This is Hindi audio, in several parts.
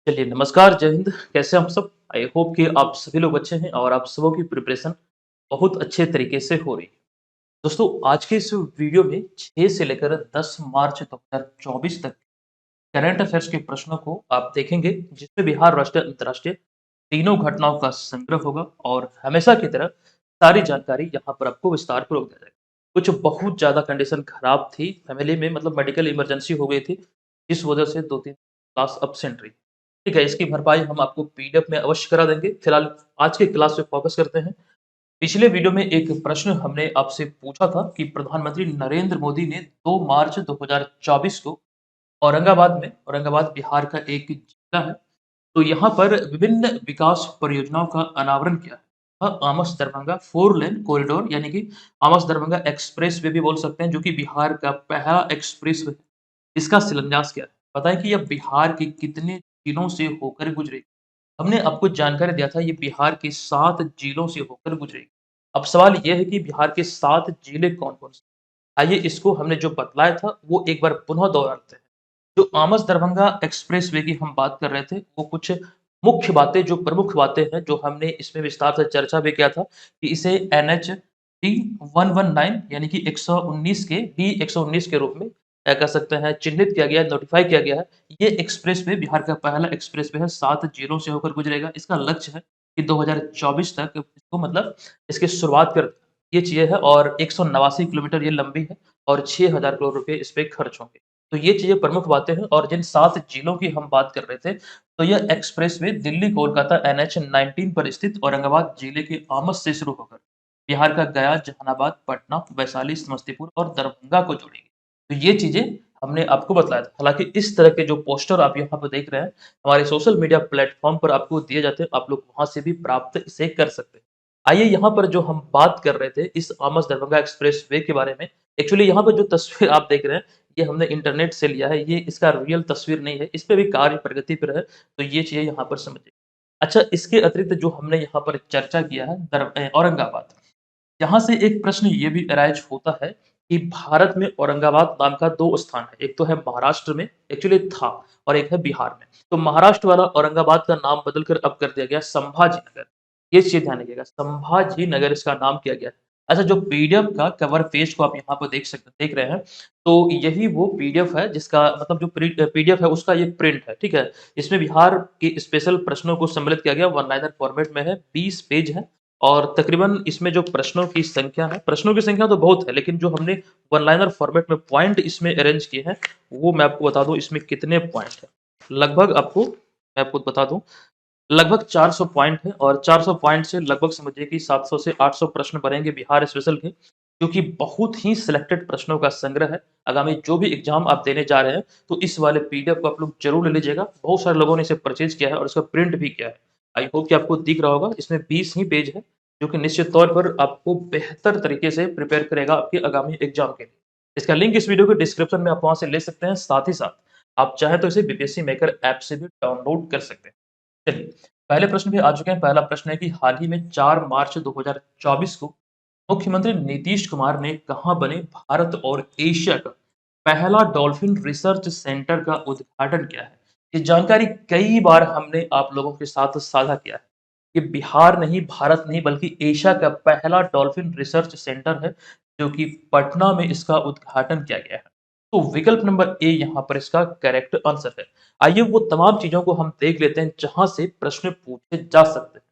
चलिए नमस्कार, जय हिंद। कैसे हैं आप सब? आई होप कि आप सभी लोग अच्छे हैं और आप सबों की प्रिपरेशन बहुत अच्छे तरीके से हो रही है। दोस्तों, आज के इस वीडियो में 6 से लेकर 10 मार्च 2024 तक करंट अफेयर्स के प्रश्नों को आप देखेंगे, जिसमें बिहार राष्ट्रीय, अंतर्राष्ट्रीय तीनों घटनाओं का संग्रह होगा और हमेशा की तरह सारी जानकारी यहाँ पर आपको विस्तारपूर्वक दिया जाएगा। कुछ बहुत ज़्यादा कंडीशन खराब थी, फैमिली में मतलब मेडिकल इमरजेंसी हो गई थी, जिस वजह से 2-3 क्लास एब्सेंट रही। ठीक है, इसकी भरपाई हम आपको पीडीएफ में अवश्य करा देंगे। फिलहाल आज की क्लास पे फोकस करते हैं। पिछले वीडियो में एक प्रश्न हमने आपसे पूछा था कि प्रधानमंत्री नरेंद्र मोदी ने 2 मार्च 2024 को औरंगाबाद बिहार का एक जिला है, तो यहाँ पर विभिन्न विकास परियोजनाओं का अनावरण किया है। आमस दरभंगा 4 लेन कॉरिडोर यानी कि आमस दरभंगा एक्सप्रेस वे भी बोल सकते हैं, जो कि बिहार का पहला एक्सप्रेस वे है। इसका शिलान्यास किया है। बताएं कि यह बिहार के कितने जिलों से होकर गुजरेगी। हमने आपको जानकारी दिया था, ये बिहार के 7 जिलों से होकर गुजरेगी। अब सवाल ये है कि बिहार के 7 जिले कौन-कौन से? आइए इसको हमने जो बतलाया था वो एक बार पुनः दोहराते हैं। जो आमस दरभंगा एक्सप्रेस वे की हम बात कर रहे थे, वो कुछ मुख्य बातें, जो प्रमुख बातें हैं, जो हमने इसमें विस्तार से चर्चा भी किया था कि इसे एनएच डी 119 यानी कि 119 के डी 119 के रूप में क्या कह सकते हैं, चिन्हित किया गया है, नोटिफाई किया गया है। ये एक्सप्रेस वे बिहार का पहला एक्सप्रेस वे है, 7 जिलों से होकर गुजरेगा। इसका लक्ष्य है कि 2024 तक इसको मतलब इसकी शुरुआत कर ये चीज़ें है और 189 किलोमीटर ये लंबी है और 6000 करोड़ रुपए इस पे खर्च होंगे। तो ये चीज़ें प्रमुख बातें हैं और जिन 7 जिलों की हम बात कर रहे थे, तो यह एक्सप्रेसवे दिल्ली कोलकाता एनएच 19 पर स्थित औरंगाबाद जिले के आमस से शुरू होकर बिहार का गया, जहानाबाद, पटना, वैशाली, समस्तीपुर और दरभंगा को जोड़ेगी। तो ये चीज़ें हमने आपको बतलाया था। हालाँकि इस तरह के जो पोस्टर आप यहाँ पर देख रहे हैं, हमारे सोशल मीडिया प्लेटफ़ॉर्म पर आपको दिए जाते हैं, आप लोग वहाँ से भी प्राप्त इसे कर सकते हैं। आइए यहाँ पर जो हम बात कर रहे थे इस आमस दरभंगा एक्सप्रेसवे के बारे में, एक्चुअली यहाँ पर जो तस्वीर आप देख रहे हैं, ये हमने इंटरनेट से लिया है, ये इसका रियल तस्वीर नहीं है, इस पे भी कार्य प्रगति पर है, तो ये चीज़ें यहाँ पर समझिए। अच्छा, इसके अतिरिक्त जो हमने यहाँ पर चर्चा किया है औरंगाबाद, यहाँ से एक प्रश्न ये भी अराइज़ होता है कि भारत में औरंगाबाद नाम का 2 स्थान है, एक तो है महाराष्ट्र में एक्चुअली था और एक है बिहार में। तो महाराष्ट्र वाला औरंगाबाद का नाम बदलकर अब कर दिया गया संभाजीनगर। ये चीज़ ध्यान रखिएगा, संभाजीनगर इसका नाम किया गया है। अच्छा, जो पीडीएफ का कवर पेज को आप यहाँ पर देख रहे हैं, तो यही वो पीडीएफ है जिसका मतलब जो पीडीएफ है उसका ये प्रिंट है, ठीक है? इसमें बिहार के स्पेशल प्रश्नों को सम्मिलित किया गया, वन लाइनर फॉर्मेट में है, 20 पेज है और तकरीबन इसमें जो प्रश्नों की संख्या तो बहुत है, लेकिन जो हमने वन लाइनर फॉर्मेट में पॉइंट इसमें अरेंज किए हैं, वो मैं आपको बता दूँ इसमें कितने पॉइंट हैं। लगभग आपको मैं आपको बता दूँ, लगभग 400 पॉइंट है और 400 पॉइंट से लगभग समझिए कि 700 से 800 प्रश्न बनेंगे बिहार स्पेशल के, क्योंकि बहुत ही सिलेक्टेड प्रश्नों का संग्रह है। आगामी जो भी एग्ज़ाम आप देने जा रहे हैं, तो इस वाले पीडीएफ को आप लोग ज़रूर ले लीजिएगा। बहुत सारे लोगों ने इसे परचेज़ किया है और इसका प्रिंट भी किया है। आई होप कि आपको दिख रहा होगा, इसमें 20 ही पेज है, जो कि निश्चित तौर पर आपको बेहतर तरीके से प्रिपेयर करेगा आपके आगामी एग्ज़ाम के लिए। इसका लिंक इस वीडियो के डिस्क्रिप्शन में आप वहाँ से ले सकते हैं, साथ ही साथ आप चाहें तो इसे बीपीएससी मेकर ऐप से भी डाउनलोड कर सकते हैं। चलिए, पहले प्रश्न पे आ चुके हैं। पहला प्रश्न है कि हाल ही में 4 मार्च 2024 को मुख्यमंत्री नीतीश कुमार ने कहाँ बने भारत और एशिया का पहला डॉल्फिन रिसर्च सेंटर का उद्घाटन किया है? ये जानकारी कई बार हमने आप लोगों के साथ साझा किया है। ये बिहार नहीं, भारत नहीं, बल्कि एशिया का पहला डॉल्फिन रिसर्च सेंटर है, जो कि पटना में इसका उद्घाटन किया गया है। तो विकल्प नंबर ए यहाँ पर इसका करेक्ट आंसर है। आइए वो तमाम चीज़ों को हम देख लेते हैं जहाँ से प्रश्न पूछे जा सकते हैं।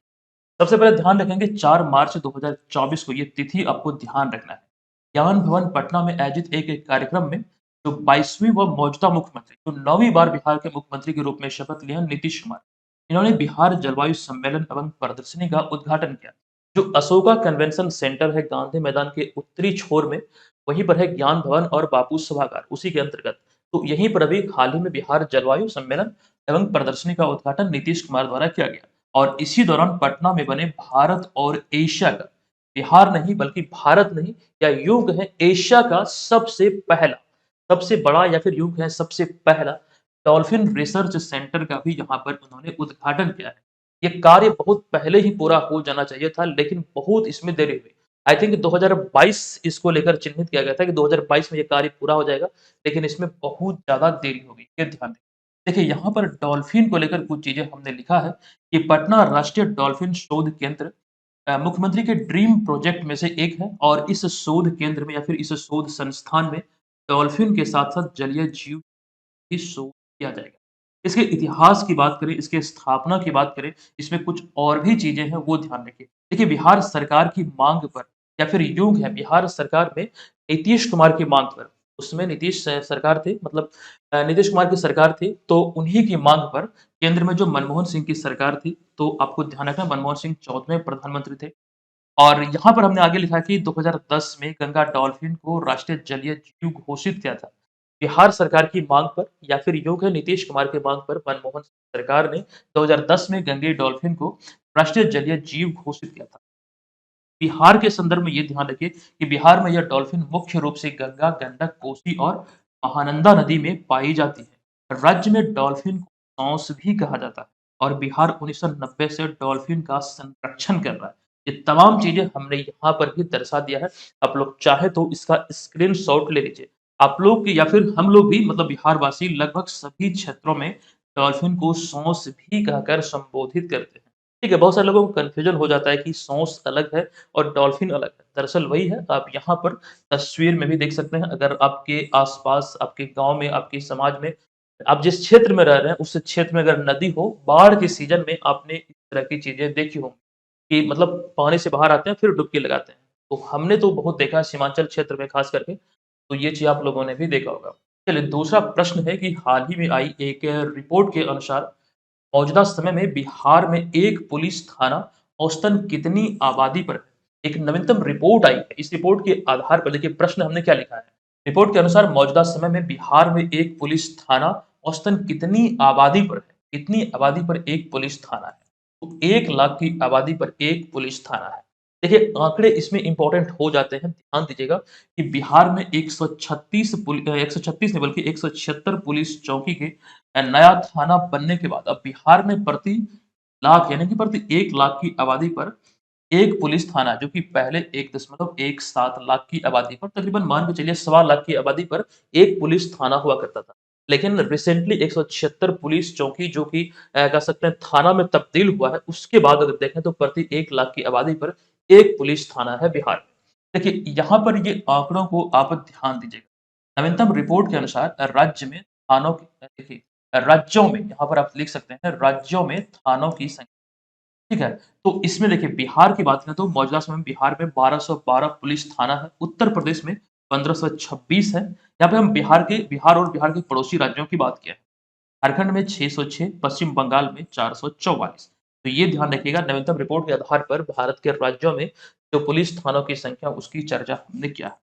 सबसे पहले ध्यान रखेंगे 4 मार्च 2024 को, ये तिथि आपको ध्यान रखना है। ज्ञान भवन पटना में आयोजित एक कार्यक्रम में जो 22वीं व मौजूदा मुख्यमंत्री, जो 9वीं बार बिहार के मुख्यमंत्री के रूप में शपथ लिए हैं, नीतीश कुमार, इन्होंने बिहार जलवायु सम्मेलन एवं प्रदर्शनी का उद्घाटन किया। जो अशोका कन्वेंशन सेंटर है गांधी मैदान के उत्तरी छोर में, वहीं पर है ज्ञान भवन और बापू सभागार उसी के अंतर्गत। तो यहीं पर अभी हाल ही में बिहार जलवायु सम्मेलन एवं प्रदर्शनी का उद्घाटन नीतीश कुमार द्वारा किया गया और इसी दौरान पटना में बने भारत और एशिया का, बिहार नहीं बल्कि भारत नहीं, या यूं कहें एशिया का सबसे पहला, सबसे बड़ा या फिर यूं कहें सबसे पहला डॉल्फिन रिसर्च सेंटर का भी यहाँ पर उन्होंने उद्घाटन किया है। ये कार्य बहुत पहले ही पूरा हो जाना चाहिए था, लेकिन बहुत इसमें देरी हुई। आई थिंक 2022 इसको लेकर चिन्हित किया गया था कि 2022 में ये कार्य पूरा हो जाएगा, लेकिन इसमें बहुत ज़्यादा देरी हो गई, ये ध्यान दें। देखिए, यहाँ पर डॉल्फ़िन को लेकर कुछ चीज़ें हमने लिखा है कि पटना राष्ट्रीय डॉल्फ़िन शोध केंद्र मुख्यमंत्री के ड्रीम प्रोजेक्ट में से एक है और इस शोध केंद्र में या फिर इस शोध संस्थान में डॉल्फ़िन के साथ-साथ जलीय जीव की शोध किया जाएगा। इसके इतिहास की बात करें, इसके स्थापना की बात करें, इसमें कुछ और भी चीज़ें हैं, वो ध्यान रखिए। देखिए, बिहार सरकार की माँग पर या फिर यूँ है बिहार सरकार में नीतीश कुमार की माँग पर, उसमें नीतीश सरकार थे मतलब नीतीश कुमार की सरकार थी, तो उन्हीं की माँग पर केंद्र में जो मनमोहन सिंह की सरकार थी, तो आपको ध्यान रखना मनमोहन सिंह 14वें प्रधानमंत्री थे। और यहाँ पर हमने आगे लिखा है कि 2010 में गंगा डॉल्फिन को राष्ट्रीय जलीय जीव घोषित किया था। बिहार सरकार की माँग पर या फिर यूँ कहें नीतीश कुमार की माँग पर मनमोहन सरकार ने 2010 में गंगे डॉल्फिन को राष्ट्रीय जलीय जीव घोषित किया था। बिहार के संदर्भ में ये ध्यान रखिए कि बिहार में यह डॉल्फिन मुख्य रूप से गंगा, गंडक, कोसी और महानंदा नदी में पाई जाती है। राज्य में डॉल्फिन को सॉस भी कहा जाता है और बिहार 1990 से डॉल्फिन का संरक्षण कर रहा है। ये तमाम चीज़ें हमने यहाँ पर भी दर्शा दिया है। आप लोग चाहें तो इसका स्क्रीनशॉट ले लीजिए। आप लोग या फिर हम लोग भी मतलब बिहारवासी लगभग सभी क्षेत्रों में डॉल्फिन को सॉस भी कहकर संबोधित करते हैं। ठीक है, बहुत सारे लोगों को कन्फ्यूजन हो जाता है कि सॉस अलग है और डॉल्फिन अलग है। दरअसल वही है, आप यहाँ पर तस्वीर में भी देख सकते हैं। अगर आपके आस-पास, आपके गाँव में, आपके समाज में, आप जिस क्षेत्र में रह रहे हैं, उस क्षेत्र में अगर नदी हो, बाढ़ के सीज़न में आपने इस तरह की चीज़ें देखी होंगी कि मतलब पानी से बाहर आते हैं, फिर डुबकी लगाते हैं। तो हमने तो बहुत देखा है सीमांचल क्षेत्र में ख़ास करके, तो ये चीज़ आप लोगों ने भी देखा होगा। चलिए, दूसरा प्रश्न है कि हाल ही में आई एक रिपोर्ट के अनुसार मौजूदा समय में बिहार में एक पुलिस थाना औसतन कितनी आबादी पर है? एक नवीनतम रिपोर्ट आई है। इस रिपोर्ट के आधार पर देखिए प्रश्न हमने क्या लिखा है। रिपोर्ट के अनुसार मौजूदा समय में बिहार में एक पुलिस थाना औसतन कितनी आबादी पर है? कितनी आबादी पर एक पुलिस थाना है? तो 1 लाख की आबादी पर एक पुलिस थाना है। देखिए आंकड़े इसमें इम्पोर्टेंट हो जाते हैं, ध्यान दीजिएगा कि बिहार में 136 नहीं बल्कि 176 पुलिस चौकी के नया थाना बनने के बाद अब बिहार में प्रति लाख यानी कि प्रति 1 लाख की आबादी पर एक पुलिस थाना जो कि पहले 1.17 लाख की आबादी पर तकरीबन मान के चलिए सवा लाख की आबादी पर एक पुलिस थाना हुआ करता था। लेकिन रिसेंटली 176 पुलिस चौकी जो कि कह सकते हैं थाना में तब्दील हुआ है, उसके बाद अगर देखें तो प्रति 1 लाख की आबादी पर एक पुलिस थाना है बिहार में। देखिए यहाँ पर ये आंकड़ों को आप ध्यान दीजिएगा। नवीनतम रिपोर्ट के अनुसार राज्य में थानों की देखिए राज्यों में यहाँ पर आप लिख सकते हैं राज्यों में थानों की संख्या ठीक है? तो इसमें देखिए बिहार की बात करें तो मौजूदा समय में बिहार में 1212 पुलिस थाना है, उत्तर प्रदेश में 1526 है। यहाँ पे हम बिहार और बिहार के पड़ोसी राज्यों की बात किया है। झारखंड में 606, पश्चिम बंगाल में 444। तो ये ध्यान रखिएगा नवीनतम रिपोर्ट के आधार पर भारत के राज्यों में जो पुलिस थानों की संख्या उसकी चर्चा हमने किया है।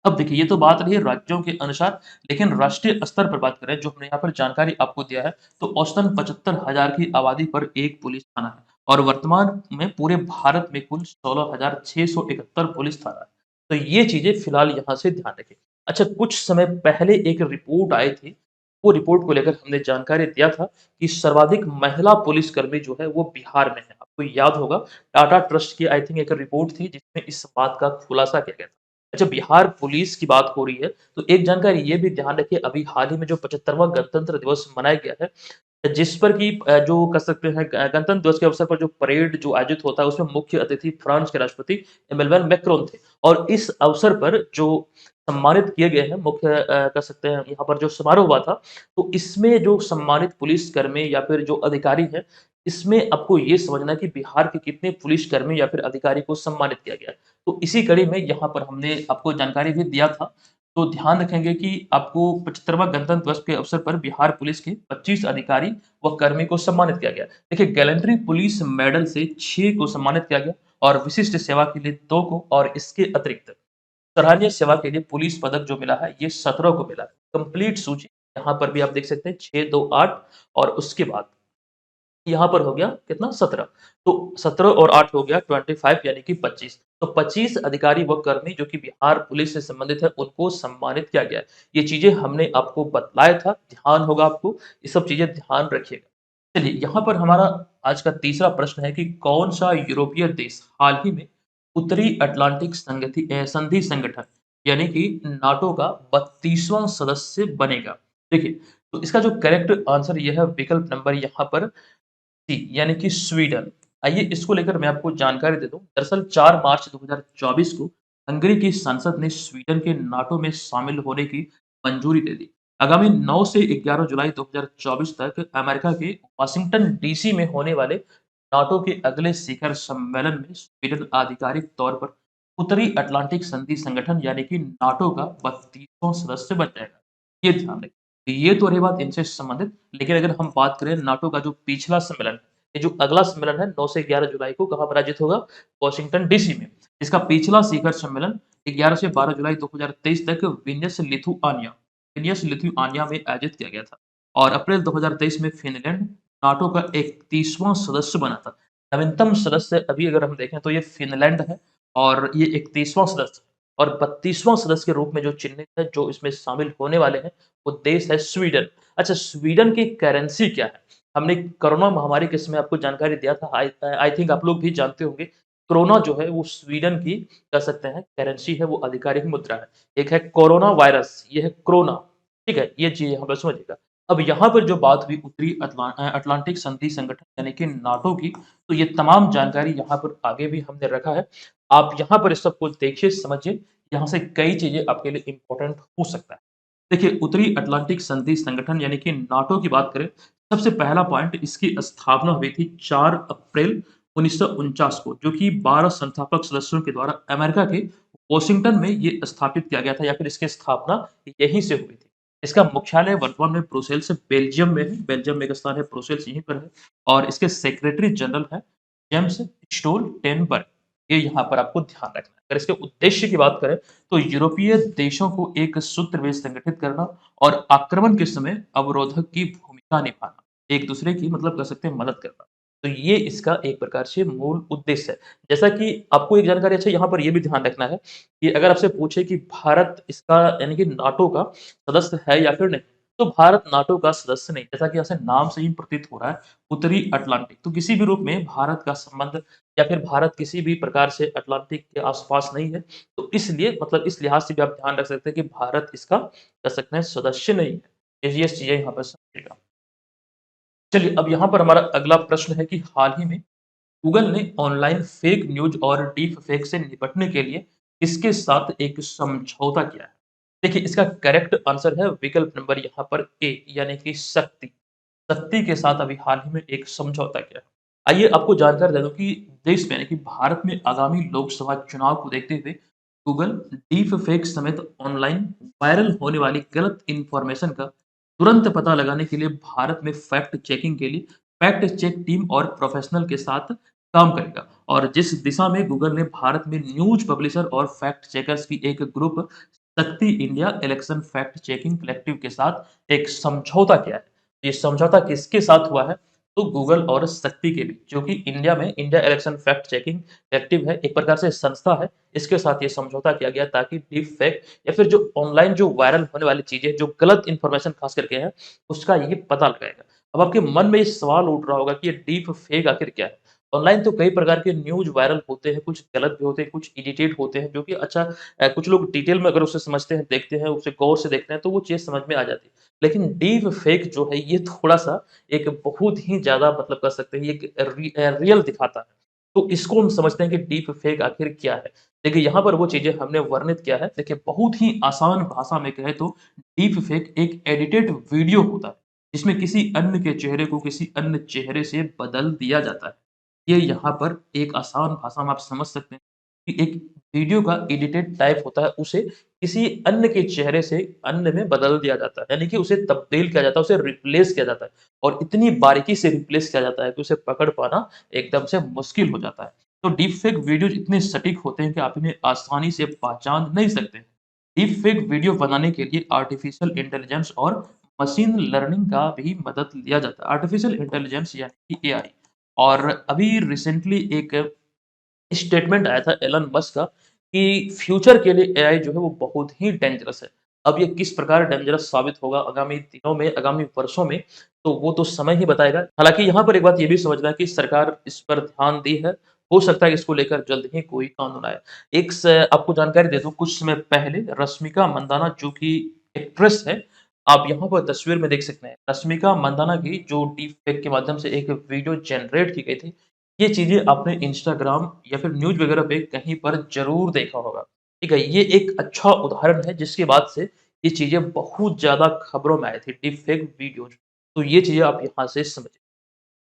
अब देखिए, ये तो बात रही है राज्यों के अनुसार, लेकिन राष्ट्रीय स्तर पर बात करें, जो हमने यहाँ पर जानकारी आपको दिया है, तो औसतन 75,000 की आबादी पर एक पुलिस थाना है और वर्तमान में पूरे भारत में कुल 16,671 पुलिस थाना है। तो ये चीज़ें फिलहाल यहाँ से ध्यान रखें। अच्छा, कुछ समय पहले एक रिपोर्ट आई थी, वो रिपोर्ट को लेकर हमने जानकारी दिया था कि सर्वाधिक महिला पुलिसकर्मी जो है, वो बिहार में है। आपको याद होगा, टाटा ट्रस्ट की आई थिंक एक रिपोर्ट थी, जिसमें इस बात का खुलासा किया गया था। अच्छा बिहार पुलिस की बात हो रही है, तो एक जानकारी ये भी ध्यान रखिए अभी हाल ही में जो 75वाँ गणतंत्र दिवस मनाया गया है, जिस पर कि जो कह सकते हैं गणतंत्र दिवस के अवसर पर जो परेड जो आयोजित होता है उसमें मुख्य अतिथि फ्रांस के राष्ट्रपति इमैनुअल मैक्रोन थे और इस अवसर पर जो सम्मानित किए गए हैं मुख्य कह सकते हैं यहाँ पर जो समारोह हुआ था, तो इसमें जो सम्मानित पुलिसकर्मी या फिर जो अधिकारी हैं, इसमें आपको ये समझना है कि बिहार के कितने पुलिसकर्मी या फिर अधिकारी को सम्मानित किया गया है। तो इसी कड़ी में यहाँ पर हमने आपको जानकारी भी दिया था। तो ध्यान रखेंगे कि आपको 75वाँ गणतंत्र दिवस के अवसर पर बिहार पुलिस के 25 अधिकारी व कर्मी को सम्मानित किया गया। देखिए गैलेंट्री पुलिस मेडल से 6 को सम्मानित किया गया और विशिष्ट सेवा के लिए 2 को और इसके अतिरिक्त सराहनीय सेवा के लिए पुलिस पदक जो मिला है, ये 17 को मिला है। कंप्लीट सूची यहाँ पर भी आप देख सकते हैं 6, 2, 8 और उसके बाद यहाँ पर हो गया कितना 17 तो 17 और 8 हो गया 25 यानी कि 25 तो 25 अधिकारी व कर्मी जो कि बिहार पुलिस से संबंधित है उनको सम्मानित किया गया है। ये चीज़ें हमने आपको बतलाया था, ध्यान होगा आपको, ये सब चीज़ें ध्यान रखिएगा। चलिए यहाँ पर हमारा आज का तीसरा प्रश्न है कि कौन-सा यूरोपीय देश हाल ही में उत्तरी अटलांटिक संधि संगठन यानी कि नाटो का 32वां सदस्य बनेगा? देखिए तो इसका जो करेक्ट आंसर ये है विकल्प नंबर यहाँ पर सी यानी कि स्वीडन। आइए इसको लेकर मैं आपको जानकारी दे दूँ। दरअसल 4 मार्च 2024 को हंगरी की संसद ने स्वीडन के नाटो में शामिल होने की मंजूरी दे दी। आगामी 9 से 11 जुलाई 2024 तक अमेरिका के वाशिंगटन डीसी में होने वाले नाटो के अगले शिखर सम्मेलन में स्वीडन आधिकारिक तौर पर उत्तरी अटलांटिक संधि संगठन यानी कि नाटो का 32वां सदस्य बन जाएगा। ये ध्यान रखें। ये तो रही बात इनसे संबंधित, लेकिन अगर हम बात करें नाटो का जो पिछला सम्मेलन है, ये जो अगला सम्मेलन है 9 से 11 जुलाई को कहाँ पर आयोजित होगा? वॉशिंगटन डीसी में। इसका पिछला शिखर सम्मेलन 11 से 12 जुलाई 2023 तक विनियस लिथुआनिया में आयोजित किया गया था और अप्रैल 2023 में फिनलैंड नाटो का 31वां सदस्य बना था। नवीनतम सदस्य अभी अगर हम देखें तो ये फिनलैंड है और ये 31वां सदस्य और 32वां सदस्य के रूप में जो चिन्हित है, जो इसमें शामिल होने वाले हैं, वो देश है स्वीडन। अच्छा, स्वीडन की करेंसी क्या है? हमने कोरोना महामारी के समय आपको जानकारी दिया था। आई आई थिंक आप लोग भी जानते होंगे। कोरोना जो है वो स्वीडन की कह सकते हैं करेंसी है, वो आधिकारिक मुद्रा है। एक है कोरोना वायरस, ये है क्रोना, ठीक है? ये चीज़ यहाँ पर समझिएगा। अब यहाँ पर जो बात हुई उत्तरी अटलांटिक संधि संगठन यानी कि नाटो की, तो ये तमाम जानकारी यहाँ पर आगे भी हमने रखा है। आप यहाँ पर इस सब कुछ देखिए, समझिए, यहाँ से कई चीज़ें आपके लिए इम्पोर्टेंट हो सकता है। देखिए, उत्तरी अटलांटिक संधि संगठन यानी कि नाटो की बात करें, सबसे पहला पॉइंट इसकी स्थापना हुई थी 4 अप्रैल 1949 को, जो कि 12 संस्थापक सदस्यों के द्वारा अमेरिका के वाशिंगटन में ये स्थापित किया गया था या फिर इसकी स्थापना यहीं से हुई थी। इसका मुख्यालय वर्तमान में ब्रुसेल्स बेल्जियम में है, बेल्जियम में एक स्थान है, ब्रुसेल्स यहीं पर है और इसके सेक्रेटरी जनरल हैं जेम्स स्टोल्टेनबर्ग। ये यहाँ पर आपको ध्यान रखना है। अगर इसके उद्देश्य की बात करें तो यूरोपीय देशों को एक सूत्र में संगठित करना और आक्रमण के समय अवरोधक की भूमिका निभाना, एक दूसरे की मतलब कह सकते हैं मदद करना। तो ये इसका एक प्रकार से मूल उद्देश्य है। जैसा कि आपको एक जानकारी, अच्छा यहाँ पर ये भी ध्यान रखना है कि अगर आपसे पूछे कि भारत इसका यानी कि नाटो का सदस्य है या फिर नहीं, तो भारत नाटो का सदस्य नहीं। जैसा कि यहाँ से नाम से ही प्रतीत हो रहा है, उत्तरी अटलांटिक, तो किसी भी रूप में भारत का संबंध या फिर भारत किसी भी प्रकार से अटलांटिक के आस-पास नहीं है। तो इसलिए मतलब इस लिहाज से भी आप ध्यान रख सकते हैं कि भारत इसका कह सकते हैं सदस्य नहीं है। ये चीज़ें यहाँ पर समझिएगा। चलिए, अब यहाँ पर हमारा अगला प्रश्न है कि हाल ही में गूगल ने ऑनलाइन फेक न्यूज़ और डीप फेक से निपटने के लिए किसके साथ एक समझौता किया है? देखिए, इसका करेक्ट आंसर है विकल्प नंबर यहाँ पर ए यानी कि शक्ति। शक्ति के साथ अभी हाल ही में एक समझौता किया है। आइए आपको जानकारी दे दूँ कि देश में यानी कि भारत में आगामी लोकसभा चुनाव को देखते हुए गूगल डीप फेक समेत ऑनलाइन वायरल होने वाली गलत इन्फॉर्मेशन का तुरंत पता लगाने के लिए भारत में फैक्ट चेकिंग के लिए फैक्ट चेक टीम और प्रोफेशनल के साथ काम करेगा और जिस दिशा में गूगल ने भारत में न्यूज़ पब्लिशर और फैक्ट चेकर्स की एक ग्रुप शक्ति India election fact checking collective के साथ एक समझौता किया है। ये समझौता किसके साथ हुआ है? तो गूगल और शक्ति के बीच, जो कि इंडिया में India election fact checking collective है, एक प्रकार से संस्था है। इसके साथ ये समझौता किया गया ताकि डीप फेक या फिर जो ऑनलाइन जो वायरल होने वाली चीज़ें, जो गलत इन्फॉर्मेशन खास करके है, उसका ये पता लगाएगा। अब आपके मन में ये सवाल उठ रहा होगा कि ये डीप फेक आखिर क्या है? ऑनलाइन तो कई प्रकार के न्यूज़ वायरल होते हैं, कुछ गलत भी होते हैं, कुछ एडिटेड होते हैं, जो कि अच्छा कुछ लोग डिटेल में अगर उसे समझते हैं, देखते हैं, उसे गौर से देखते हैं, तो वो चीज़ समझ में आ जाती है। लेकिन डीप फेक जो है, ये थोड़ा-सा एक बहुत ही ज़्यादा मतलब कह सकते हैं, ये एक रियल दिखाता है। तो इसको हम समझते हैं कि डीप फेक आखिर क्या है? देखिए, यहाँ पर वो चीज़ें हमने वर्णित किया है। देखिए, बहुत ही आसान भाषा में कहें तो डीप फेक एक एडिटेड वीडियो होता है, जिसमें किसी अन्य के चेहरे को किसी अन्य चेहरे से बदल दिया जाता है। ये यहाँ पर एक आसान भाषा में आप समझ सकते हैं कि एक वीडियो का एडिटेड टाइप होता है, उसे किसी अन्य के चेहरे से अन्य में बदल दिया जाता है। यानी कि उसे तब्दील किया जाता है, उसे रिप्लेस किया जाता है और इतनी बारीकी से रिप्लेस किया जाता है कि उसे पकड़ पाना एकदम से मुश्किल हो जाता है। तो डीप फेक वीडियोज़ इतने सटीक होते हैं कि आप इन्हें आसानी से पहचान नहीं सकते। डीप फेक वीडियो बनाने के लिए आर्टिफिशियल इंटेलिजेंस और मशीन लर्निंग का भी मदद लिया जाता है। आर्टिफिशियल इंटेलिजेंस यानी कि एआई। और अभी रिसेंटली एक स्टेटमेंट आया था एलन मस्क का कि फ्यूचर के लिए एआई जो है वो बहुत ही डेंजरस है। अब ये किस प्रकार डेंजरस साबित होगा आगामी दिनों में, आगामी वर्षों में, तो वो तो समय ही बताएगा। हालाँकि यहाँ पर एक बात ये भी समझना है कि सरकार इस पर ध्यान दी है। हो सकता है कि इसको लेकर जल्द ही कोई कानून आए। एक स आपको जानकारी दे दूँ, कुछ समय पहले रश्मिका मंदाना जो कि एक्ट्रेस है, आप यहाँ पर तस्वीर में देख सकते हैं, रश्मिका मंदाना की जो डीप फेक के माध्यम से एक वीडियो जनरेट की गई थी। ये चीज़ें आपने इंस्टाग्राम या फिर न्यूज़ वगैरह पे कहीं पर ज़रूर देखा होगा। ठीक है? ये एक अच्छा उदाहरण है जिसके बाद से ये चीज़ें बहुत ज़्यादा खबरों में आई थी, डीप फेक वीडियोज़। तो ये चीज़ें आप यहाँ से समझिए।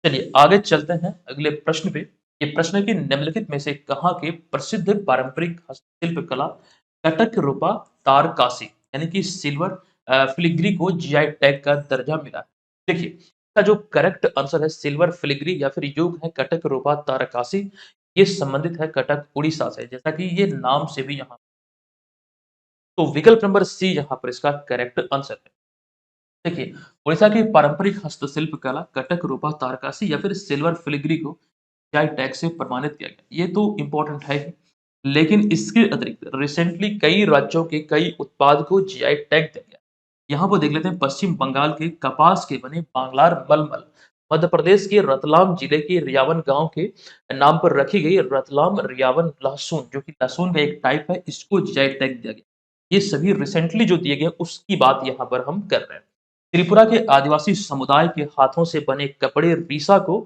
चलिए आगे चलते हैं अगले प्रश्न पे। ये प्रश्न है कि निम्नलिखित में से कहाँ के प्रसिद्ध पारंपरिक हस्तशिल्प कला कटक रूपा तारकासी यानी कि सिल्वर फिलिग्री को जीआई टैग का दर्जा मिला है। देखिए इसका जो करेक्ट आंसर है सिल्वर फिलिग्री या फिर योग है कटक रूपा तारकासी। ये संबंधित है कटक उड़ीसा से, जैसा कि ये नाम से भी यहाँ। तो विकल्प नंबर सी यहाँ पर इसका करेक्ट आंसर है। देखिए, उड़ीसा की पारंपरिक हस्तशिल्प कला कटक रूपा तारकासी या फिर सिल्वर फिलिग्री को जीआई टैग से प्रमाणित किया गया। ये तो इम्पोर्टेंट है ही, लेकिन इसके अतिरिक्त रिसेंटली कई राज्यों के कई उत्पाद को जीआई टैग दिया गया। यहाँ पर देख लेते हैं पश्चिम बंगाल के कपास के बने बांग्लार मलमल, मध्य प्रदेश के रतलाम जिले के रियावन गांव के नाम पर रखी गई रतलाम रियावन लहसुन, जो कि लहसुन का एक टाइप है, इसको जीआई टैग दिया गया। ये सभी रिसेंटली जो दिए गए उसकी बात यहाँ पर हम कर रहे हैं। त्रिपुरा के आदिवासी समुदाय के हाथों से बने कपड़े रीसा को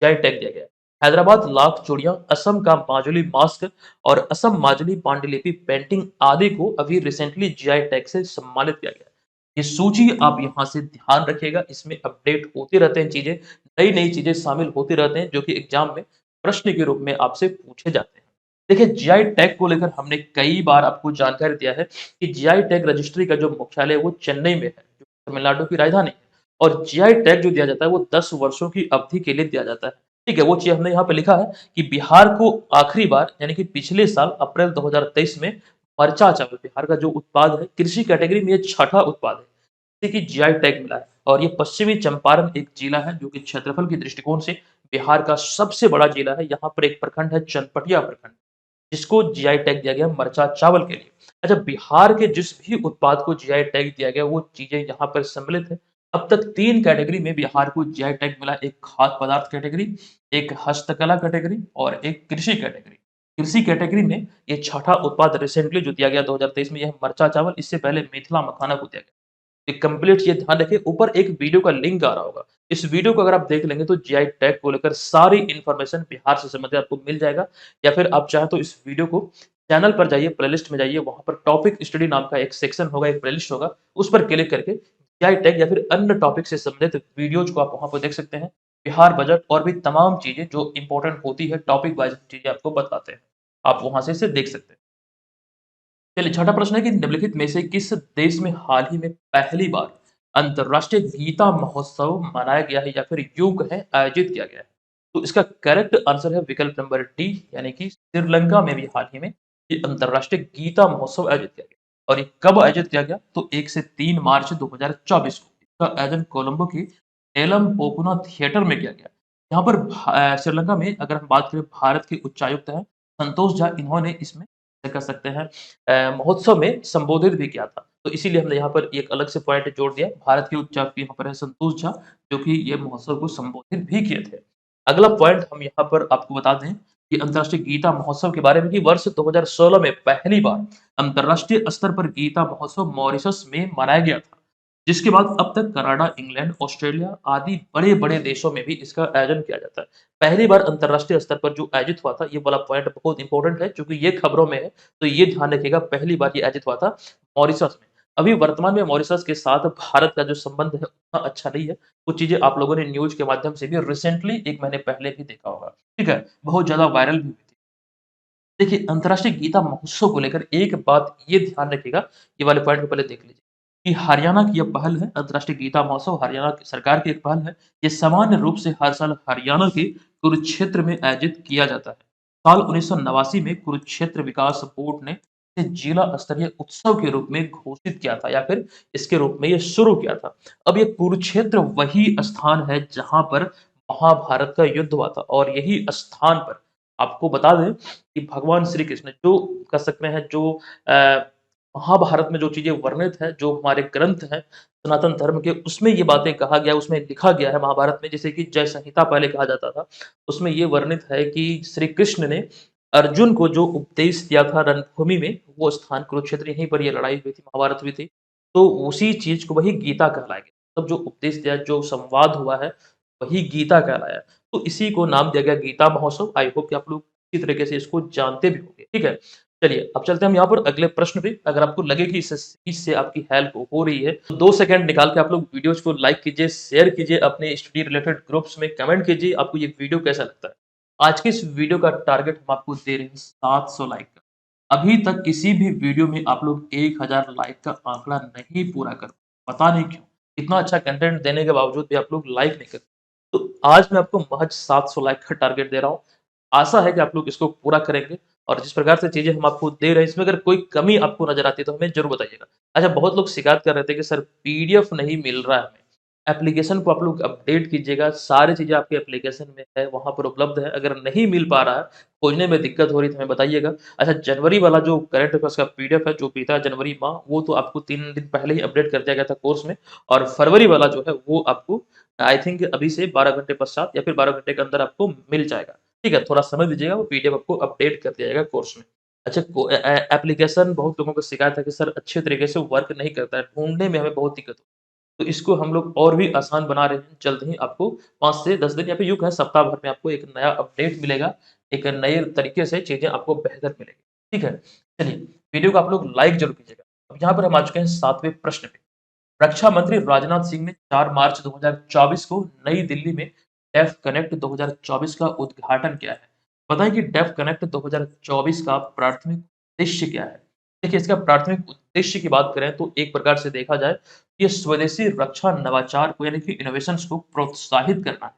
जीआई टैग दिया गया। हैदराबाद लाख चूड़ियां, असम का माजुली मास्क और असम माजुली पांडुलिपि पेंटिंग आदि को अभी रिसेंटली जीआई टैग से सम्मानित किया गया। ये सूची आप यहाँ से ध्यान रखिएगा, इसमें अपडेट होते रहते हैं चीजें, नई-नई चीजें शामिल होते रहते हैं जो कि एग्जाम में प्रश्न के रूप में आपसे पूछे जाते हैं। देखिए जीआई टैग को लेकर हमने कई बार आपको जानकारी दिया है कि जीआई टैग रजिस्ट्री का जो मुख्यालय है वो चेन्नई में है, जो तमिलनाडु की राजधानी है। और जीआई टैग जो दिया जाता है वो 10 वर्षों की अवधि के लिए दिया जाता है। ठीक है, वो चीज़ हमने यहाँ पे लिखा है कि बिहार को आखिरी बार यानी कि पिछले साल अप्रैल 2023 में मरचा चावल बिहार का जो उत्पाद है, कृषि कैटेगरी में ये छठा उत्पाद है, जिसे कि जीआई टैग मिला है। और ये पश्चिमी चंपारण एक जिला है जो कि क्षेत्रफल के दृष्टिकोण से बिहार का सबसे बड़ा जिला है। यहाँ पर एक प्रखंड है चनपटिया प्रखंड, जिसको जीआई टैग दिया गया मरचा चावल के लिए। अच्छा, बिहार के जिस भी उत्पाद को जीआई टैग दिया गया वो चीज़ें यहाँ पर सम्मिलित है। अब तक 3 कैटेगरी में बिहार को जीआई टैग मिला, एक खाद्य पदार्थ कैटेगरी, एक हस्तकला कैटेगरी और एक कृषि कैटेगरी। कृषि कैटेगरी में ये छठा उत्पाद रिसेंटली जो दिया गया 2023 में, यह मरचा चावल, इससे पहले मिथिला मखाना को दिया गया। कंप्लीट ये ध्यान रखिए, ऊपर एक वीडियो का लिंक आ रहा होगा। इस वीडियो को अगर आप देख लेंगे तो जीआई टैग को लेकर सारी इन्फॉर्मेशन बिहार से संबंधित आपको मिल जाएगा। या फिर आप चाहें तो इस वीडियो को चैनल पर जाइए, प्लेलिस्ट में जाइए, वहाँ पर टॉपिक स्टडी नाम का एक सेक्शन होगा, एक प्लेलिस्ट होगा, उस पर क्लिक करके जीआई टैग या फिर अन्य टॉपिक से संबंधित वीडियोज़ को आप वहाँ पर देख सकते हैं। बिहार बजट और भी तमाम चीज़ें जो इम्पोर्टेंट होती है, टॉपिक वाइज़ चीज़ें आपको बताते हैं। आप वहाँ से इसे देख सकते हैं। चलिए छठा प्रश्न है कि निम्नलिखित में से किस देश में हाल ही में पहली बार अंतर्राष्ट्रीय गीता महोत्सव मनाया गया है या फिर योग है आयोजित किया गया है? तो इसका करेक्ट आंसर है विकल्प नंबर डी, यानी कि श्रीलंका में भी हाल ही में ये अंतर्राष्ट्रीय गीता महोत्सव आयोजित किया गया। और ये कब आयोजित किया गया? तो 1 से 3 मार्च 2024 को। इसका आयोजन कोलंबो की एलम पोकुना थिएटर में किया गया। यहाँ पर श्रीलंका में अगर हम बात करें, भारत के उच्चायुक्त हैं संतोष झा, इन्होंने इसमें कह सकते हैं महोत्सव में संबोधित भी किया था। तो इसीलिए हमने यहाँ पर एक अलग से पॉइंट जोड़ दिया। भारत के उच्चायुक्त यहाँ पर है संतोष झा, जो कि ये महोत्सव को संबोधित भी किए थे। अगला पॉइंट हम यहाँ पर आपको बता दें कि अंतर्राष्ट्रीय गीता महोत्सव के बारे में कि वर्ष 2016 में पहली बार अंतर्राष्ट्रीय स्तर पर गीता महोत्सव मॉरिशस में मनाया गया था। जिसके बाद अब तक कनाडा, इंग्लैंड, ऑस्ट्रेलिया आदि बड़े-बड़े देशों में भी इसका आयोजन किया जाता है। पहली बार अंतर्राष्ट्रीय स्तर पर जो आयोजित हुआ था, ये वाला पॉइंट बहुत इंपॉर्टेंट है क्योंकि ये खबरों में है, तो ये ध्यान रखिएगा, पहली बार ये आयोजित हुआ था मॉरिशस में। अभी वर्तमान में मॉरिशस के साथ भारत का जो संबंध है उतना अच्छा नहीं है। कुछ चीज़ें आप लोगों ने न्यूज़ के माध्यम से भी रिसेंटली 1 महीने पहले भी देखा होगा, ठीक है? बहुत ज़्यादा वायरल भी हुई थी। देखिए, अंतर्राष्ट्रीय गीता महोत्सव को लेकर एक बात ये ध्यान रखिएगा, ये वाले पॉइंट को पहले देख लीजिए कि हरियाणा की ये पहल है, अंतर्राष्ट्रीय गीता महोत्सव हरियाणा की सरकार की एक पहल है। ये सामान्य रूप से हर साल हरियाणा के कुरुक्षेत्र में आयोजित किया जाता है। साल 1989 में कुरुक्षेत्र विकास बोर्ड ने इसे जिला स्तरीय उत्सव के रूप में घोषित किया था या फिर इसके रूप में ये शुरू किया था। अब ये कुरुक्षेत्र वही स्थान है जहाँ पर महाभारत का युद्ध हुआ था और यही स्थान पर आपको बता दें कि भगवान श्री कृष्ण जो कह सकते हैं जो महाभारत में जो चीज़ें वर्णित है, जो हमारे ग्रंथ हैं सनातन धर्म के, उसमें ये बातें कहा गया, उसमें लिखा गया है महाभारत में, जैसे कि जय संहिता पहले कहा जाता था। उसमें ये वर्णित है कि श्री कृष्ण ने अर्जुन को जो उपदेश दिया था रणभूमि में, वो स्थान कुरुक्षेत्र, यहीं पर ये लड़ाई हुई थी, महाभारत हुई थी। तो उसी चीज़ को वही गीता कहलाएगी। मतलब जो उपदेश दिया, जो संवाद हुआ है, वही गीता कहलाया। तो इसी को नाम दिया गया गीता महोत्सव। आई होप कि आप लोग अच्छी तरीके से इसको जानते भी होंगे, ठीक है? चलिए, अब चलते हैं हम यहाँ पर अगले प्रश्न पे। अगर आपको लगे कि इससे आपकी हेल्प हो रही है, तो 2 सेकंड निकाल के आप लोग वीडियोज़ को लाइक कीजिए, शेयर कीजिए, अपने स्टडी रिलेटेड ग्रुप्स में कमेंट कीजिए, आपको ये वीडियो कैसा लगता है। आज के इस वीडियो का टारगेट हम आपको दे रहे हैं 700 लाइक का। अभी तक किसी भी वीडियो में आप लोग 1000 लाइक का आंकड़ा नहीं पूरा कर पाए, पता नहीं क्यों? इतना अच्छा कंटेंट देने के बावजूद भी आप लोग लाइक नहीं करते। तो आज मैं आपको महज़ 700 लाइक का टारगेट दे रहा हूँ। आशा है कि आप लोग इसको पूरा करेंगे और जिस प्रकार से चीज़ें हम आपको दे रहे हैं, इसमें अगर कोई कमी आपको नज़र आती है, तो हमें ज़रूर बताइएगा। अच्छा, बहुत लोग शिकायत कर रहे थे कि सर पीडीएफ नहीं मिल रहा है हमें। एप्लीकेशन को आप लोग अपडेट कीजिएगा, सारी चीज़ें आपके एप्लीकेशन में है, वहाँ पर उपलब्ध है। अगर नहीं मिल पा रहा है, खोजने में दिक्कत हो रही है, तो हमें बताइएगा। अच्छा, जनवरी वाला जो करंट अफेयर्स का पीडीएफ है, जो बीता जनवरी माह, वो तो आपको 3 दिन पहले ही अपडेट कर दिया गया था कोर्स में और फरवरी वाला जो है, वो आपको आई थिंक अभी से 12 घंटे पश्चात या फिर 12 घंटे के अंदर आपको मिल जाएगा। ठीक है? थोड़ा समय दीजिएगा, वो पीडीएफ आपको अपडेट कर दिया जाएगा कोर्स में। अच्छा, एप्लीकेशन बहुत लोगों को शिकायत है कि सर अच्छे तरीके से वर्क नहीं करता है, ढूँढने में हमें बहुत दिक्कत तो इसको हम लोग और भी आसान बना रहे हैं। जल्द ही आपको 5 से 10 दिन या फिर यूँ कहें सप्ताह भर में आपको एक नया अपडेट मिलेगा। एक नए तरीके से चीज़ें आपको बेहतर मिलेगी। ठीक है? चलिए, वीडियो को आप लोग लाइक ज़रूर कीजिएगा। अब यहाँ पर हम आ चुके हैं 7वें प्रश्न पे। रक्षा मंत्री राजनाथ सिंह ने 4 मार्च 2024 को नई दिल्ली में डेफ कनेक्ट 2024 का उद्घाटन किया है। बताएँ कि डेफ कनेक्ट 2024 का प्राथमिक उद्देश्य क्या है? देखिए, इसका प्राथमिक उद्देश्य की बात करें तो एक प्रकार से देखा जाए, ये स्वदेशी रक्षा नवाचार को यानी कि इनोवेशंस को प्रोत्साहित करना है।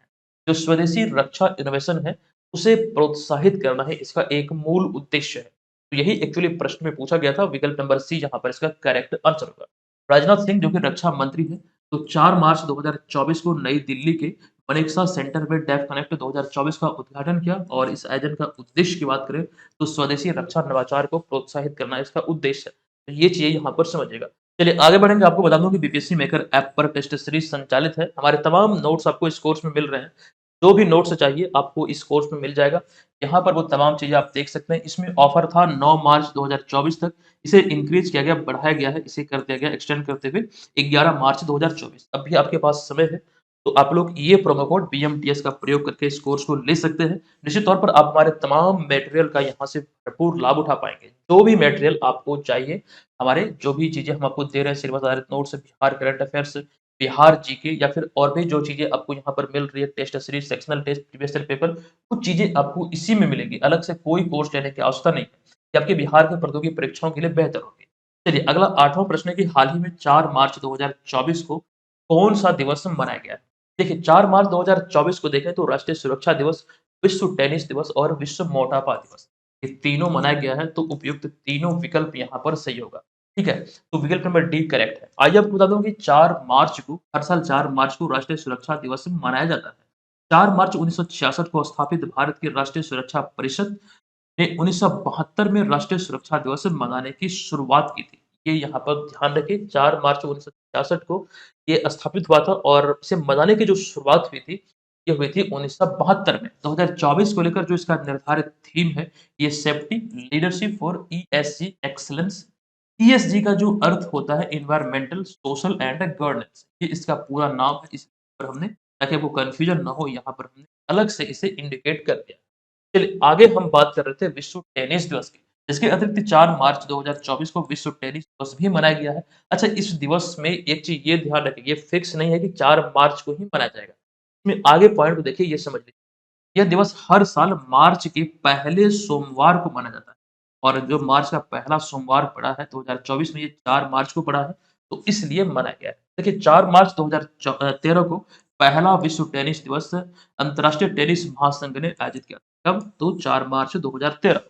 जो स्वदेशी रक्षा इनोवेशन है, उसे प्रोत्साहित करना है, इसका एक मूल उद्देश्य है। तो यही एक्चुअली प्रश्न में पूछा गया था, विकल्प नंबर सी यहाँ पर इसका करेक्ट आंसर होगा। राजनाथ सिंह जो कि रक्षा मंत्री हैं, तो 4 मार्च 2024 को नई दिल्ली के मनेकशा सेंटर में डेफ कनेक्ट 2024 का उद्घाटन किया और इस आयोजन का उद्देश्य की बात करें तो स्वदेशी रक्षा नवाचार को प्रोत्साहित करना इसका उद्देश्य है। तो ये चीज़ें यहाँ पर समझिएगा। चलिए आगे बढ़ेंगे, आपको बता दूँ कि बीपीएससी मेकर ऐप पर टेस्ट सीरीज़ संचालित है। हमारे तमाम नोट्स आपको इस कोर्स में मिल रहे हैं। जो भी नोट्स चाहिए आपको इस कोर्स में मिल जाएगा। यहाँ पर वो तमाम चीज़ें आप देख सकते हैं। इसमें ऑफर था 9 मार्च 2024 तक। इसे इंक्रीज़ किया गया, बढ़ाया गया है, इसे कर दिया गया एक्सटेंड करते हुए 11 मार्च 2024। अब भी आपके पास समय है, तो आप लोग ये प्रोमो कोड बीएमटीएस का प्रयोग करके इस कोर्स को ले सकते हैं। निश्चित तौर पर आप हमारे तमाम मटेरियल का यहाँ से भरपूर लाभ उठा पाएँगे। जो भी मटेरियल आपको चाहिए, हमारे जो भी चीज़ें हम आपको दे रहे हैं, सिलेबस आधारित notes, Bihar current affairs, Bihar GK या फिर और भी जो चीज़ें आपको यहाँ पर मिल रही है, test series, sectional test, previous year paper, कुछ चीज़ें आपको इसी में मिलेंगी। अलग से कोई कोर्स लेने की आवश्यकता नहीं है। ये आपके बिहार के प्रतियोगी परीक्षाओं के लिए बेहतर होगी। चलिए अगला 8वां प्रश्न है कि हाल ही में 4 मार्च 2024 को कौन-सा दिवस मनाया गया है? देखिए 4 मार्च 2024 को देखें तो राष्ट्रीय सुरक्षा दिवस, विश्व टेनिस दिवस और विश्व मोटापा दिवस। ये तीनों मनाया गया है, तो उपयुक्त तीनों विकल्प यहाँ पर सही होगा। ठीक है? तो विकल्प नंबर डी करेक्ट है। आइए आपको बता दूँ कि 4 मार्च को हर साल 4 मार्च को राष्ट्रीय सुरक्षा दिवस मनाया जाता है। 4 मार्च 1966 को स्थापित भारत की राष्ट्रीय सुरक्षा परिषद ने 1972 में राष्ट्रीय सुरक्षा दिवस मनाने की शुरुआत की थी। ये यहाँ पर ध्यान रखें, 4 मार्च 1966 को ये स्थापित हुआ था और इसे मनाने की जो शुरुआत हुई थी, ये हुई थी 1972 में। 2024 को लेकर जो इसका निर्धारित थीम है, ये safety, leadership for ESG excellence. ESG का जो अर्थ होता है एनवायरमेंटल, सोशल एंड गवर्नेंस, ये इसका पूरा नाम है। इस पर हमने, ताकि आपको कन्फ्यूजन ना हो, यहाँ पर हमने अलग से इसे इंडिकेट कर दिया। चलिए आगे हम बात कर रहे थे विश्व टेनिस दिवस की। इसके अतिरिक्त 4 मार्च 2024 को विश्व टेनिस दिवस भी मनाया गया है। अच्छा, इस दिवस में एक चीज़ ये ध्यान रखें, ये फिक्स नहीं है कि 4 मार्च को ही मनाया जाएगा। इसमें आगे पॉइंट को देखिए, ये समझ लीजिए। यह दिवस हर साल मार्च के पहले सोमवार को माना जाता है और जो मार्च का पहला सोमवार पड़ा है 2024 में, ये 4 मार्च को पड़ा है, तो इसलिए मनाया गया है। देखिए 4 मार्च 2013 को पहला विश्व टेनिस दिवस अंतर्राष्ट्रीय टेनिस महासंघ ने आयोजित किया था। कब? तो 4 मार्च 2013।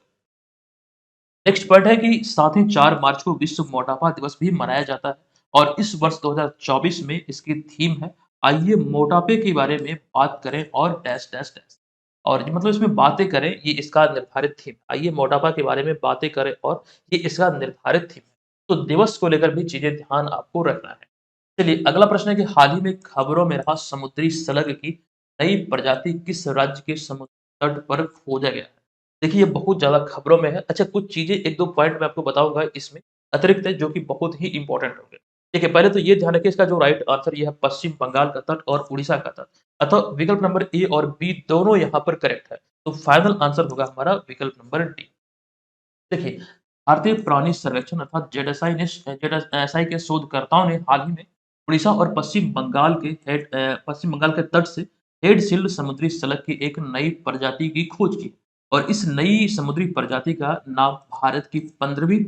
नेक्स्ट पॉइंट है कि साथ ही 4 मार्च को विश्व मोटापा दिवस भी मनाया जाता है और इस वर्ष 2024 में इसकी थीम है, आइए मोटापे के बारे में बात करें और डैश डैश डैश। और ये मतलब इसमें बातें करें, ये इसका निर्धारित थीम। आइए मोटापा के बारे में बातें करें और ये इसका निर्धारित थीम है। तो दिवस को लेकर भी चीज़ें ध्यान आपको रखना है। चलिए अगला प्रश्न है कि हाल ही में खबरों में रहा समुद्री स्लग की नई प्रजाति किस राज्य के समुद्र तट पर खोजा गया है? देखिए ये बहुत ज़्यादा खबरों में है। अच्छा, कुछ चीज़ें 1-2 पॉइंट मैं आपको बताऊँगा इसमें अतिरिक्त है, जो कि बहुत ही इम्पोर्टेंट होंगे। देखिए, पहले तो ये ध्यान रखिए इसका जो राइट आंसर ये है पश्चिम बंगाल का तट और उड़ीसा का तट। अतः विकल्प नंबर ए और बी दोनों यहाँ पर करेक्ट है। तो फाइनल आंसर होगा हमारा विकल्प नंबर डी। देखिए, भारतीय प्राणी सर्वेक्षण अर्थात जेडएसआई के शोधकर्ताओं ने हाल ही में उड़ीसा और पश्चिम बंगाल के तट से हेड सील्ड समुद्री शलभ की एक नई प्रजाति की खोज की और इस नई समुद्री प्रजाति का नाम भारत की 15वीं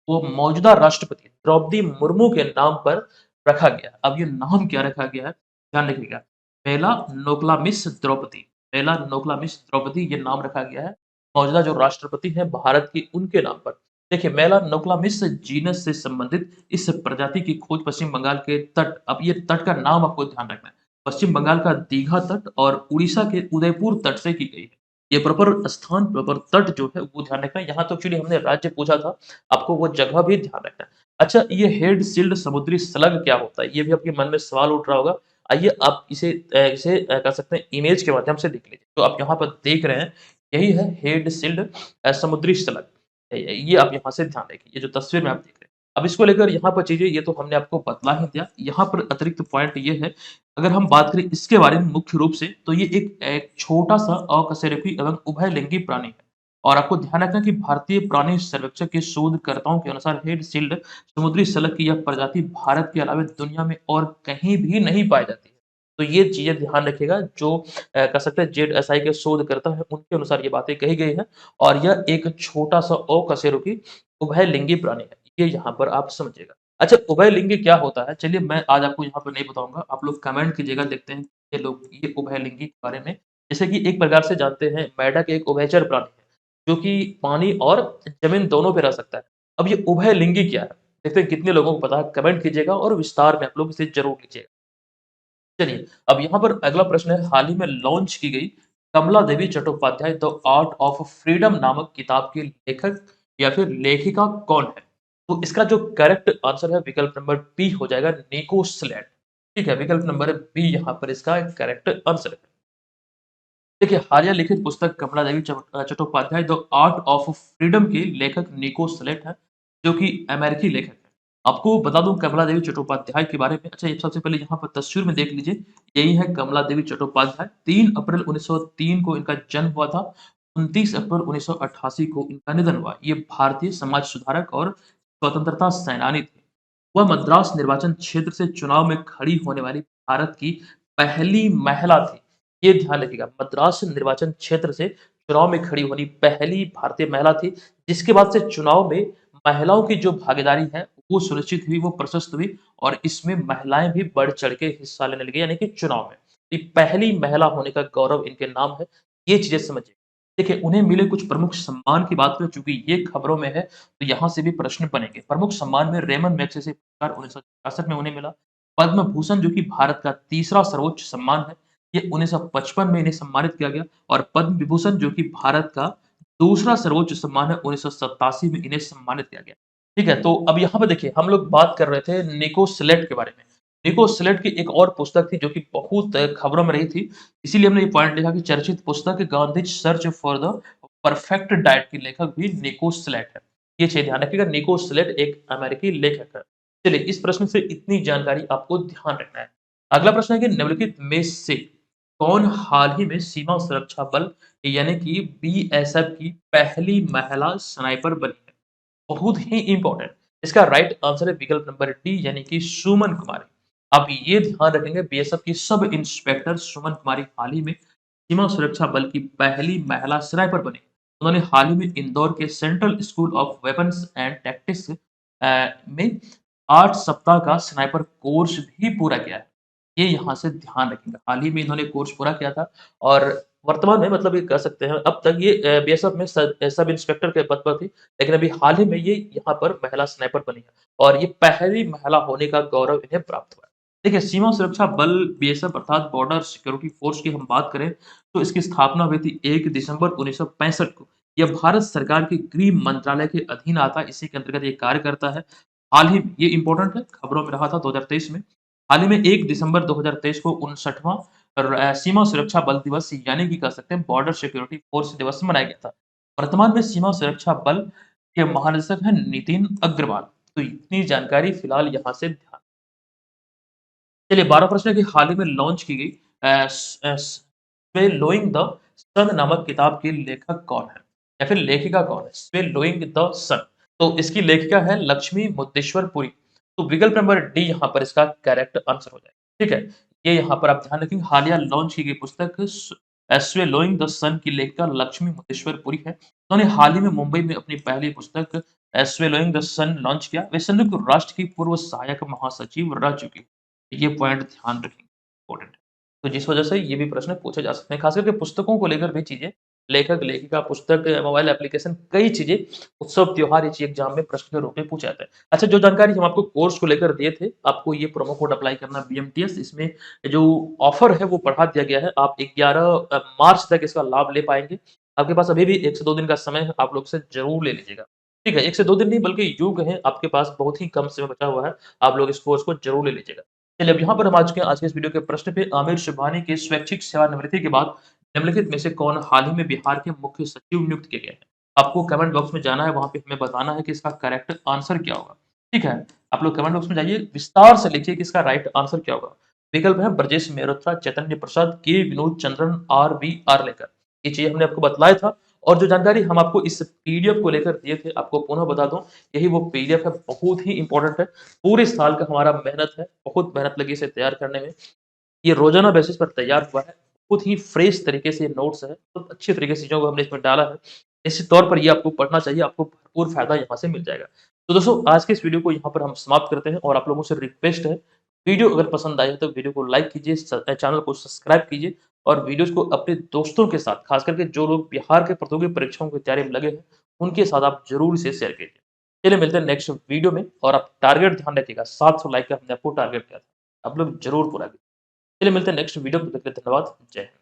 वो मौजूदा राष्ट्रपति द्रौपदी मुर्मू के नाम पर रखा गया। अब ये नाम क्या रखा गया है, ध्यान रखिएगा। मेला नोक्लामिस द्रौपदी, मेला नोक्लामिस द्रौपदी ये नाम रखा गया है मौजूदा जो राष्ट्रपति हैं भारत की उनके नाम पर। देखिए, मेलानोक्लामिस जीनस से संबंधित इस प्रजाति की खोज पश्चिम बंगाल के तट, अब ये तट का नाम आपको ध्यान रखना है। पश्चिम बंगाल का दीघा तट और उड़ीसा के उदयपुर तट से की गई है। ये प्रॉपर स्थान, प्रॉपर तट जो है वो ध्यान रखना है। यहाँ तो एक्चुअली हमने राज्य पूछा था, आपको वो जगह भी ध्यान रखना है। अच्छा, ये हेड सील्ड समुद्री स्लग क्या होता है? ये भी आपके मन में सवाल उठ रहा होगा। आइए आप इसे कह सकते हैं इमेज के माध्यम से देख लीजिए। तो आप यहाँ पर देख रहे हैं, यही है हेड सील्ड समुद्री स्लग। ये आप यहाँ से ध्यान रखिए, ये जो तस्वीर में आप देख रहे हैं। अब इसको लेकर यहाँ पर चीज़ें ये तो हमने आपको बतला ही दिया। यहाँ पर अतिरिक्त पॉइंट ये है, अगर हम बात करें इसके बारे में मुख्य रूप से, तो ये एक छोटा-सा अकशेरुकी एवं उभयलिंगी प्राणी है। और आपको ध्यान रखना है कि भारतीय प्राणी सर्वेक्षण के शोधकर्ताओं के अनुसार हेड सील्ड समुद्री स्लग की यह प्रजाति भारत के अलावा दुनिया में और कहीं भी नहीं पाई जाती है। तो ये चीज़ें ध्यान रखिएगा, जो कह सकते हैं जेडएसआई के शोधकर्ता हैं, उनके अनुसार ये बातें कही गई हैं और यह एक छोटा-सा अकशेरुकी उभयलिंगी प्राणी है। ये यहाँ पर आप समझिएगा। अच्छा, उभयलिंगी क्या होता है? चलिए मैं आज आपको यहाँ पर नहीं बताऊँगा, आप लोग कमेंट कीजिएगा, देखते हैं ये उभयलिंगी के बारे में। जैसे कि एक प्रकार से जानते हैं, मेंढक एक उभयचर प्राणी है, जो कि पानी और ज़मीन दोनों पे रह सकता है। अब ये उभयलिंगी क्या है? देखते हैं कितने लोगों को पता है, कमेंट कीजिएगा और विस्तार में आप लोग इसे ज़रूर लीजिएगा। चलिए, अब यहाँ पर अगला प्रश्न है, हाल ही में लॉन्च की गई Kamala Devi Chattopadhyay the art of freedom नामक किताब के लेखक या फिर लेखिका कौन है? तो इसका जो करेक्ट आंसर है विकल्प नंबर बी हो जाएगा, निको स्लेट। ठीक है, विकल्प नंबर बी यहाँ पर इसका करेक्ट आंसर है। देखिए, हालिया लिखित पुस्तक Kamala Devi Chattopadhyay the art of freedom के लेखक निको स्लेट हैं, जो कि अमेरिकी लेखक हैं। आपको बता दूँ कमला देवी चट्टोपाध्याय के बारे में। अच्छा, ये सबसे पहले यहाँ पर तस्वीर में देख लीजिए, यही है कमला देवी चट्टोपाध्याय। 3 अप्रैल 1903 को इनका जन्म हुआ था, 29 अप्रैल 1988 को इनका निधन हुआ। ये भारतीय समाज सुधारक और स्वतंत्रता सेनानी थे। वह मद्रास निर्वाचन क्षेत्र से चुनाव में खड़ी होने वाली भारत की पहली महिला थी। ये ध्यान रखिएगा, मद्रास निर्वाचन क्षेत्र से चुनाव में खड़ी होनी पहली भारतीय महिला थी, जिसके बाद से चुनाव में महिलाओं की जो भागीदारी है, वो सुनिश्चित हुई, वो प्रशस्त हुई और इसमें महिलाएँ भी बढ़-चढ़ के हिस्सा लेने लगी, यानी कि चुनाव में। ये पहली महिला होने का गौरव इनके नाम है, ये चीज़ें समझिए। देखिए, उन्हें मिले कुछ प्रमुख सम्मान की बात करें, चूँकि ये खबरों में है, तो यहाँ से भी प्रश्न बनेंगे। प्रमुख सम्मान में रेमन मैग्सेसे पुरस्कार 1966 में उन्हें मिला। पद्म भूषण, जो कि भारत का तीसरा सर्वोच्च सम्मान है, ये 1955 में इन्हें सम्मानित किया गया और पद्म विभूषण, जो कि भारत का दूसरा सर्वोच्च सम्मान है, 1987 में इन्हें सम्मानित किया गया। ठीक है, तो अब यहाँ पे देखिए, हम लोग बात कर रहे थे निको स्लेट के बारे में। निको स्लेट की एक और पुस्तक थी, जो कि बहुत खबरों में रही थी, इसीलिए हमने ये पॉइंट लिखा कि चर्चित पुस्तक Gandhi's search for the perfect diet की लेखक भी निको स्लेट है। ये चीज़ ध्यान रखिएगा, निको स्लेट एक अमेरिकी लेखक है। चलिए, इस प्रश्न से इतनी जानकारी आपको ध्यान रखना है। अगला प्रश्न है कि निम्नलिखित में से कौन हाल ही में सीमा सुरक्षा बल यानी कि बीएसएफ की पहली महिला स्नाइपर बनी है? बहुत ही इम्पोर्टेंट। इसका राइट आंसर है विकल्प नंबर डी, यानी कि सुमन कुमारी। आप ये ध्यान रखेंगे, बीएसएफ की सब इंस्पेक्टर सुमन कुमारी हाल ही में सीमा सुरक्षा बल की पहली महिला स्नाइपर बनी। उन्होंने हाल ही में इंदौर के central school of weapons and tactics में 8 सप्ताह का स्नाइपर कोर्स भी पूरा किया है। ये यहाँ से ध्यान रखिएगा। हाल ही में इन्होंने कोर्स पूरा किया था और वर्तमान में, मतलब ये कह सकते हैं, अब तक ये बीएसएफ में सब इंस्पेक्टर के पद पर थी, लेकिन अभी हाल ही में ये यहाँ पर महिला स्नाइपर बनी है और ये पहली महिला होने का गौरव इन्हें प्राप्त हुआ है। देखिए, सीमा सुरक्षा बल बीएसएफ अर्थात बॉर्डर सिक्योरिटी फोर्स की हम बात करें, तो इसकी स्थापना हुई थी 1 दिसंबर 1965 को। यह भारत सरकार के गृह मंत्रालय के अधीन आता है, इसी के अंतर्गत ये कार्य करता है। हाल ही ये इम्पोर्टेंट है, खबरों में रहा था 2023 में। हाल ही में 1 दिसंबर 2023 को 59वां सीमा सुरक्षा बल दिवस, यानी कि कह सकते हैं बॉर्डर सिक्योरिटी फोर्स दिवस मनाया गया था। वर्तमान में सीमा सुरक्षा बल के महानिदेशक हैं नितिन अग्रवाल। तो इतनी जानकारी फिलहाल यहाँ से ध्यान चलिए 12 प्रश्न है कि हाल ही में लॉन्च की गई स्वेलोइंग द सन नामक किताब की लेखक कौन है? या फिर लेखिका कौन है? स्वेलोइंग द सन। तो इसकी लेखिका है लक्ष्मी मुद्देश्वर पुरी। तो विकल्प नंबर डी यहाँ पर इसका करेक्ट आंसर हो जाएगा। ठीक है? ये यहाँ पर आप ध्यान रखेंगे हालिया लॉन्च की गई पुस्तक स्वेलोइंग द सन की लेखिका लक्ष्मी मुद्देश्वर पुरी है। उन्होंने हाल ही में मुंबई में अपनी पहली पुस्तक स्वेलोइंग द सन लॉन्च किया। वे संयुक्त राष्ट्र की पूर्व सहायक महासचिव रह चुकी हैं। ये पॉइंट ध्यान रखेंगे, इम्पोर्टेंट है। तो जिस वजह से ये भी प्रश्न पूछे जा सकते हैं, खास करके पुस्तकों को लेकर भी चीज़ें, लेखक, लेखिका, पुस्तक, मोबाइल एप्लीकेशन, कई चीज़ें, उत्सव, त्योहार, ये चीज़ एग्ज़ाम में प्रश्न के रूप में पूछे जाते हैं। अच्छा, जो जानकारी हम आपको कोर्स को लेकर दिए थे, आपको ये प्रोमो कोड अप्लाई करना बीएमटीएस, इसमें जो ऑफर है वो बढ़ा दिया गया है। आप 11 मार्च तक इसका लाभ ले पाएँगे। आपके पास अभी भी 1 से 2 दिन का समय है, आप लोग इसे ज़रूर ले लीजिएगा। ठीक है? 1 से 2 दिन नहीं बल्कि यूँ कहें आपके पास बहुत ही कम समय बचा हुआ है, आप लोग इस कोर्स को ज़रूर ले लीजिएगा। चलिए अब यहाँ पर हम आ चुके हैं आज के इस वीडियो के प्रश्न पे। आमिर सुबहानी की स्वैच्छिक सेवानिवृत्ति के बाद निम्नलिखित में से कौन हाल ही में बिहार के मुख्य सचिव नियुक्त किए गए हैं? आपको कमेंट बॉक्स में जाना है, वहाँ पे हमें बताना है कि इसका करेक्ट आंसर क्या होगा। ठीक है? आप लोग कमेंट बॉक्स में जाइए, विस्तार से लिखिए कि इसका राइट आंसर क्या होगा। विकल्प है ब्रजेश मेहरोत्रा, चैतन्य प्रसाद, के विनोद चंद्रन, आर वी आर्लेकर। ये चीज़ हमने आपको बतलाया था और जो जानकारी हम आपको इस पीडीएफ को लेकर दिए थे, आपको पुनः बता दूँ, यही वो पीडीएफ है, बहुत ही इम्पोर्टेंट है। पूरे साल का हमारा मेहनत है, बहुत मेहनत लगी इसे तैयार करने में। ये रोज़ाना बेसिस पर तैयार हुआ है, बहुत ही फ्रेश तरीके से ये नोट्स हैं, तो अच्छी तरीके से चीज़ों को हमने इसमें डाला है। निश्चित तौर पर ये आपको पढ़ना चाहिए, आपको भरपूर फ़ायदा यहाँ से मिल जाएगा। तो दोस्तों आज के इस वीडियो को यहाँ पर हम समाप्त करते हैं और आप लोगों से रिक्वेस्ट है, वीडियो अगर पसंद आए तो वीडियो को लाइक कीजिए, चैनल को सब्सक्राइब कीजिए और वीडियोज़ को अपने दोस्तों के साथ, खास करके जो लोग बिहार के प्रतियोगी परीक्षाओं की तैयारी में लगे हैं, उनके साथ आप ज़रूर इसे शेयर कीजिए। चलिए मिलते हैं नेक्स्ट वीडियो में और आप टारगेट ध्यान रखिएगा, 700 लाइक का हमने आपको टारगेट किया था। आप लोग ज़रूर पूरा कीजिए। चलिए मिलते हैं नेक्स्ट वीडियो में, तब तक के लिए धन्यवाद। जय हिंद।